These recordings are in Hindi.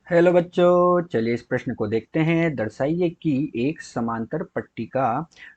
हेलो बच्चों, चलिए इस प्रश्न को देखते हैं। दर्शाइए कि एक समांतर पट्टिका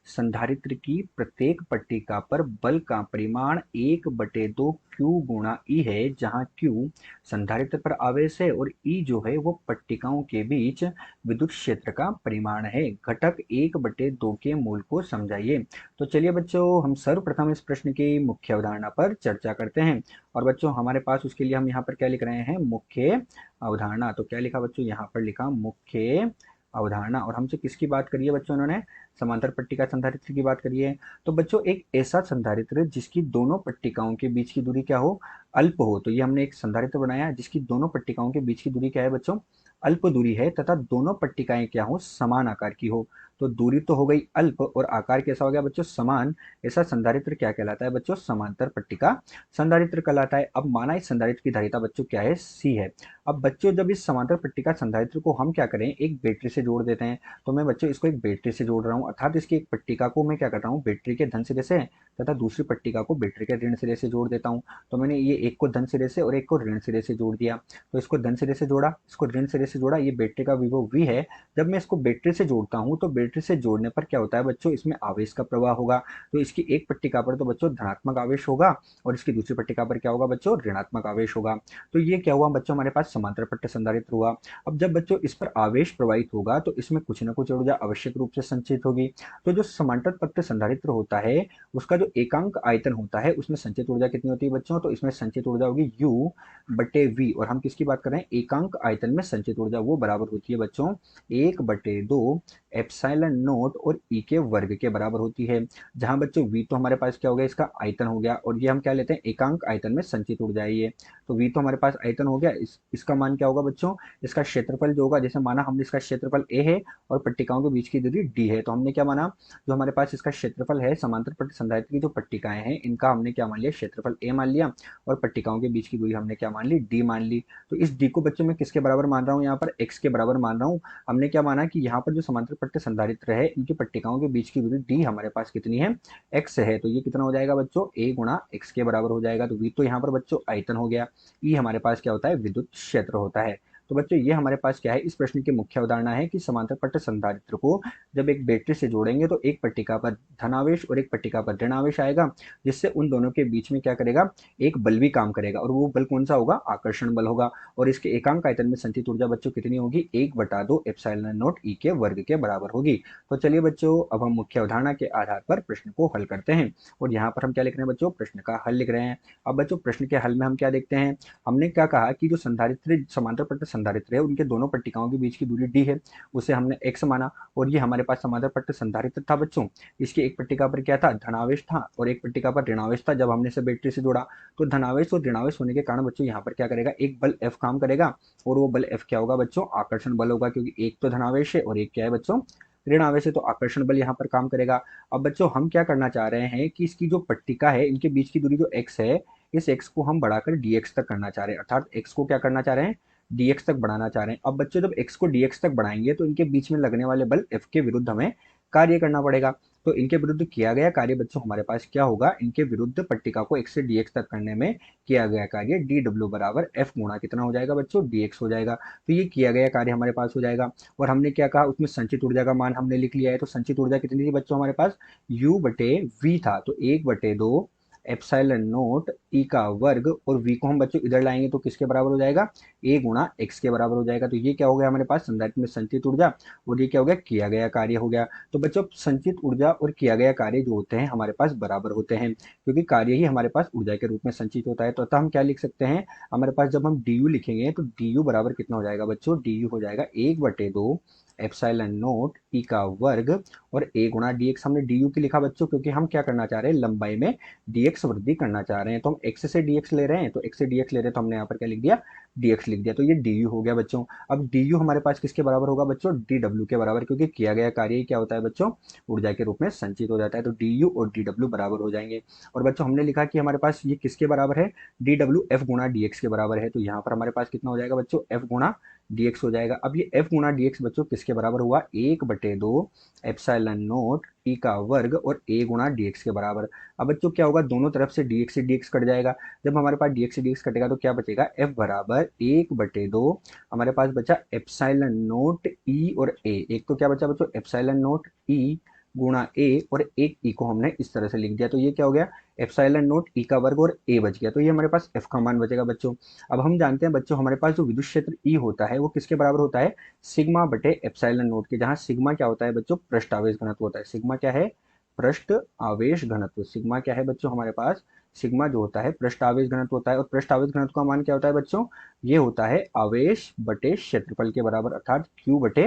संधारित्र की प्रत्येक पट्टिका पर बल का परिमाण 1/2 क्यू गुणा ई है, जहां क्यू संधारित्र पर आवेश है और ई जो है वो पट्टिकाओं के बीच विद्युत क्षेत्र का परिमाण है। घटक 1/2 के मूल को समझाइए। तो चलिए बच्चों, हम सर्वप्रथम इस प्रश्न की मुख्य अवधारणा पर चर्चा करते हैं। और बच्चों, हमारे पास उसके लिए हम यहाँ पर क्या लिख रहे हैं? मुख्य अवधारणा। तो क्या लिखा बच्चों? यहाँ पर लिखा मुख्य अवधारणा। और हमसे किसकी बात करी है बच्चों? उन्होंने समांतर पट्टिका संधारित्र की बात करी है। तो बच्चों, एक ऐसा संधारित्र जिसकी दोनों पट्टिकाओं के बीच की दूरी क्या हो? अल्प हो। तो ये हमने एक संधारित्र बनाया है जिसकी दोनों पट्टिकाओं के बीच की दूरी क्या है बच्चों? अल्प दूरी है, तथा दोनों पट्टिकाएं क्या हो? समान आकार की हो। तो दूरी तो हो गई अल्प और आकार कैसा हो गया बच्चों? समान। ऐसा संधारित्र क्या कहलाता है बच्चों? समांतर पट्टिका संधारित्र कहलाता है। अब माना इस संधारित्र की धारिता बच्चों क्या है? सी है। अब बच्चों, जब इस समांतर पट्टिका संधारित्र को हम क्या करें? एक बैटरी से जोड़ देते हैं। तो मैं बच्चों इसको एक बैटरी से जोड़ रहा हूँ, अर्थात इसकी एक पट्टिका को मैं क्या कर रहा हूँ? बैटरी के धन सिरे से तथा दूसरी पट्टिका को बैटरी के ऋण सिरे से जोड़ देता हूँ। तो मैंने ये एक को धन सिरे से और एक को ऋण सिरे से जोड़ दिया। तो इसको धन सिरे से जोड़ा, इसको ऋण सिरे से जोड़ा। ये बैटरी का विभव V है। जब मैं इसको बैटरी से जोड़ता हूँ तो बैटरी से जोड़ने पर क्या होता है बच्चों? इसमें आवेश का प्रवाह होगा। तो इसकी एक पट्टिका पर तो बच्चों धनात्मक आवेश होगा और इसकी दूसरी पट्टिका पर क्या होगा बच्चों? ऋणात्मक आवेश होगा। तो ये क्या हुआ बच्चों? हमारे पास समांतर पट्ट संधारित्र हुआ। अब जब बच्चों इस पर आवेश प्रवाहित होगा तो इसमें कुछ न कुछ ऊर्जा आवश्यक रूप से संचित होगी। तो जो समांतर पट्ट संधारित्र होता है उसका जो एकांक आयतन होता है उसमें संचित ऊर्जा कितनी होती है बच्चों? तो इसमें संचित ऊर्जा होगी U/V। और हम किसकी बात कर रहे हैं? एकांक आयतन में संचित ऊर्जा। वो बराबर होती है बच्चों 1/2 एप्सिलॉन नॉट और ई के वर्ग के बराबर होती है। जहां बच्चों V तो हमारे पास क्या हो गया? इसका आयतन हो गया। और ये हम क्या लेते हैं? एकांक आयतन में संचित ऊर्जा है ये। तो V तो हमारे पास आयतन हो गया। इसका मान क्या होगा बच्चों? इसका क्षेत्रफल जो होगा, जैसे माना हमने इसका क्षेत्रफल A है और पट्टिकाओं के बीच की दूरी D है, तो हमने क्या माना? जो हमारे पास इसका क्षेत्रफल है, समांतर पट्ट संधारित्र की जो पट्टिकाएं हैं इनका हमने क्या मान लिया? क्षेत्रफल A मान लिया। और पट्टिकाओं के बीच की दूरी हमने क्या मान ली? D मान ली। तो इस D को बच्चों मैं किसके बराबर मान रहा हूँ? यहाँ पर X के बराबर मान रहा हूँ। हमने क्या माना कि यहाँ पर जो समांतर पट्ट संधारित्र है इनकी पट्टिकाओं के बीच की दूरी D हमारे पास कितनी है? X है। तो ये कितना हो जाएगा बच्चों? A गुणा X के बराबर हो जाएगा। तो V तो यहाँ पर बच्चों आयतन हो गया। ई हमारे पास क्या होता है? विद्युत क्षेत्र होता है। तो बच्चों, ये हमारे पास क्या है? इस प्रश्न की मुख्य अवधारणा है कि समांतर पट्ट संधारित्र को जब एक बैटरी से जोड़ेंगे तो एक पट्टिका पर धनावेश और एक पट्टिका पर ऋणावेश आएगा, जिससे उन दोनों के बीच में क्या करेगा? एक बल भी काम करेगा। और वो बल कौन सा होगा? आकर्षण बल होगा। और इसके एकांक आयतन में संचित ऊर्जा बच्चों कितनी होगी? 1/2 एप्सिलॉन नॉट ई के वर्ग के बराबर होगी। तो चलिए बच्चों, अब हम मुख्य अवधारणा के आधार पर प्रश्न को हल करते हैं। और यहाँ पर हम क्या लिख रहे हैं बच्चों? प्रश्न का हल लिख रहे हैं। अब बच्चों, प्रश्न के हल में हम क्या देखते हैं? हमने क्या कहा कि जो संधारित्र समांतर पट्ट संधारित्र है उनके दोनों पट्टिकाओं के बीच की दूरी D है, उसे हमने X माना। और ये हमारे पास समांतर पट्ट संधारित्र था बच्चों। इसकी एक पट्टिका पर क्या था? धनावेश था और एक पट्टिका पर ऋणावेश था। जब हमने इसे बैटरी से जोड़ा तो धनावेश और ऋणावेश होने के कारण बच्चों यहाँ पर क्या करेगा? एक बल F काम करेगा। और वो बल F क्या होगा बच्चों? आकर्षण बल होगा, क्योंकि एक तो धनावेश है और एक क्या है बच्चों? ऋण आवेश है। तो आकर्षण बल यहाँ पर काम करेगा। अब बच्चों, हम क्या करना चाह रहे हैं कि इसकी जो पट्टिका है इनके बीच की दूरी जो x है, इस x को हम बढ़ाकर dx तक करना चाह रहे हैं, अर्थात x को क्या करना चाह रहे हैं? dx तक बढ़ाना चाह रहे हैं। अब बच्चों, जब x को dx तक बढ़ाएंगे तो इनके बीच में लगने वाले बल F के विरुद्ध हमें कार्य करना पड़ेगा। तो इनके विरुद्ध किया गया कार्य बच्चों हमारे पास क्या होगा? इनके विरुद्ध पट्टिका को x से dx तक करने में किया गया कार्य dw बराबर F गुणा कितना हो जाएगा बच्चों? dx हो जाएगा। तो ये किया गया कार्य हमारे पास हो जाएगा। और हमने क्या कहा? उसमें संचित ऊर्जा का मान हमने लिख लिया है। तो संचित ऊर्जा कितनी थी बच्चों हमारे पास? U/V था। तो 1/2 एप्सिलॉन नोट ई का वर्ग, और v को हम बच्चों इधर लाएंगे तो किसके बराबर हो जाएगा? a गुणा x के बराबर हो जाएगा। तो ये क्या हो गया हमारे पास? संधारित्र में संचित ऊर्जा। और ये क्या हो गया? किया गया कार्य हो गया। तो बच्चों, संचित ऊर्जा और किया गया कार्य जो होते हैं हमारे पास बराबर होते हैं, क्योंकि कार्य ही हमारे पास ऊर्जा के रूप में संचित होता है। तो अतः हम क्या लिख सकते हैं? हमारे पास जब हम du लिखेंगे तो du बराबर कितना हो जाएगा बच्चों? du हो जाएगा 1/2 एप्सिलॉन नोट ई का वर्ग और a गुणा dx। हमने du की लिखा बच्चों क्योंकि हम क्या करना चाह रहे हैं? लंबाई में dx वृद्धि करना चाह रहे हैं। तो हम x से dx ले रहे हैं, तो x से dx ले रहे हैं, तो हमने यहाँ पर क्या लिख दिया? dx लिख दिया। तो ये du हो गया बच्चों। अब du हमारे पास किसके बराबर होगा बच्चों? dw के बराबर, क्योंकि किया गया कार्य ही क्या होता है बच्चों? ऊर्जा के रूप में संचित हो जाता है। तो du और dw बराबर हो जाएंगे। और बच्चों, हमने लिखा कि हमारे पास ये किसके बराबर है? dw f गुणा dx के बराबर है। तो यहाँ पर हमारे पास कितना हो जाएगा बच्चों? f गुणा dx हो जाएगा। अब ये f गुणा dx बच्चों किसके बराबर हुआ, 1/2 एप्सिलॉन नोट e का वर्ग और a गुणा dx के बराबर। अब बच्चों क्या होगा, दोनों तरफ से dx से dx कट जाएगा। जब हमारे पास dx से dx कटेगा तो क्या बचेगा, f बराबर 1/2 हमारे पास बचा एप्सिलॉन नोट e और a। एक तो क्या बचा बच्चों, एप्सिलॉन नोट e गुणा a, और एक e को हमने इस तरह से लिख दिया, तो ये क्या हो गया, एप्सिलॉन नोट e का वर्ग और a बच गया। तो ये हमारे पास f का मान बचेगा बच्चों। अब हम जानते हैं बच्चों, हमारे पास जो विद्युत क्षेत्र E होता है वो किसके बराबर होता है, सिग्मा बटे एप्सिलॉन नोट के, जहां सिग्मा क्या होता है बच्चों, पृष्ठ आवेश घनत्व होता है। सिग्मा क्या है, पृष्ठ आवेश घनत्व। सिग्मा क्या है बच्चों हमारे पास, सिग्मा जो होता है पृष्ठ आवेश घनत्व होता है। और पृष्ठ आवेश घनत्व का मान क्या होता है बच्चों, ये होता है आवेश बटे क्षेत्रफल के बराबर, अर्थात Q बटे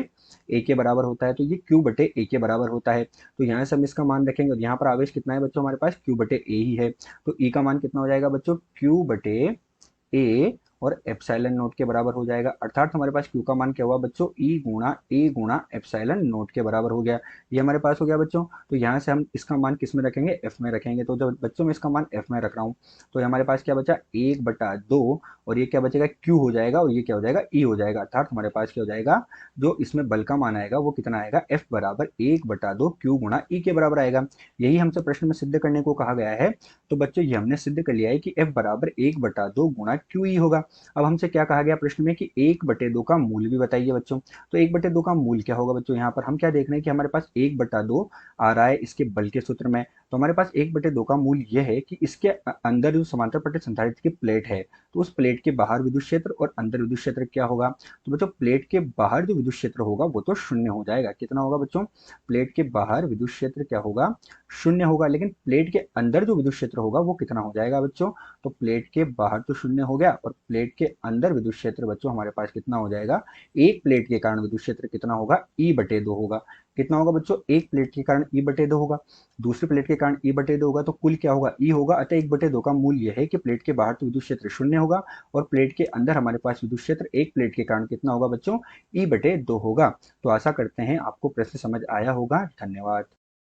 A के बराबर होता है। तो ये Q बटे A के बराबर होता है। तो यहाँ से हम इसका मान रखेंगे, और यहाँ पर आवेश कितना है बच्चों हमारे पास, Q बटे A ही है। तो E का मान कितना हो जाएगा बच्चों, Q बटे ए और एप्सिलॉन नोट के बराबर हो जाएगा। अर्थात हमारे पास क्यू का मान क्या हुआ बच्चों, ई गुणा ए गुणा एप्सिलॉन नोट के बराबर हो गया। ये हमारे पास हो गया बच्चों। तो यहाँ से हम इसका मान किस में रखेंगे, एफ में रखेंगे। तो जब बच्चों में इसका मान एफ में रख रहा हूँ, तो ये हमारे पास क्या बचा, 1/2, और ये क्या बचेगा, क्यू हो जाएगा, और ये क्या हो जाएगा, ई हो जाएगा। अर्थात हमारे पास क्या हो जाएगा, जो इसमें बल का मान आएगा वो कितना आएगा, एफ बराबर 1/2 क्यू गुणा ई के बराबर आएगा। यही हमसे प्रश्न में सिद्ध करने को कहा गया है। तो बच्चों ये हमने सिद्ध कर लिया है कि f बराबर 1/2 गुणा क्यू ई होगा। अब हमसे क्या कहा गया प्रश्न में कि 1/2 का मूल भी बताइए बच्चों। तो 1/2 का मूल क्या होगा बच्चों, यहाँ पर हम क्या देख रहे हैं कि हमारे पास 1/2 आ रहा है इसके बल के सूत्र में। तो हमारे पास 1/2 का मूल यह है कि इसके अंदर जो समांतर पट्टित संधारित्र की प्लेट है, तो उस प्लेट के बाहर विद्युत क्षेत्र और अंदर विद्युत क्षेत्र क्या होगा। तो बच्चों प्लेट के बाहर जो विद्युत क्षेत्र होगा वो तो शून्य हो जाएगा। कितना होगा बच्चों, प्लेट के बाहर विद्युत क्षेत्र क्या होगा, शून्य होगा। लेकिन प्लेट के अंदर जो विद्युत क्षेत्र होगा वो कितना हो जाएगा बच्चों, तो प्लेट के बाहर तो शून्य हो गया, और प्लेट के अंदर विद्युत क्षेत्र बच्चों हमारे पास कितना हो जाएगा, एक प्लेट के कारण विद्युत क्षेत्र कितना होगा, E/2 होगा। कितना होगा बच्चों, एक प्लेट के कारण E/2 होगा, दूसरी प्लेट के कारण E/2 होगा, तो कुल क्या होगा, E होगा। अतः 1/2 का मूल यह है कि प्लेट के बाहर तो विद्युत क्षेत्र शून्य होगा, और प्लेट के अंदर हमारे पास विद्युत क्षेत्र एक प्लेट के कारण कितना होगा बच्चों, E/2 होगा। तो आशा करते हैं आपको प्रश्न समझ आया होगा। धन्यवाद।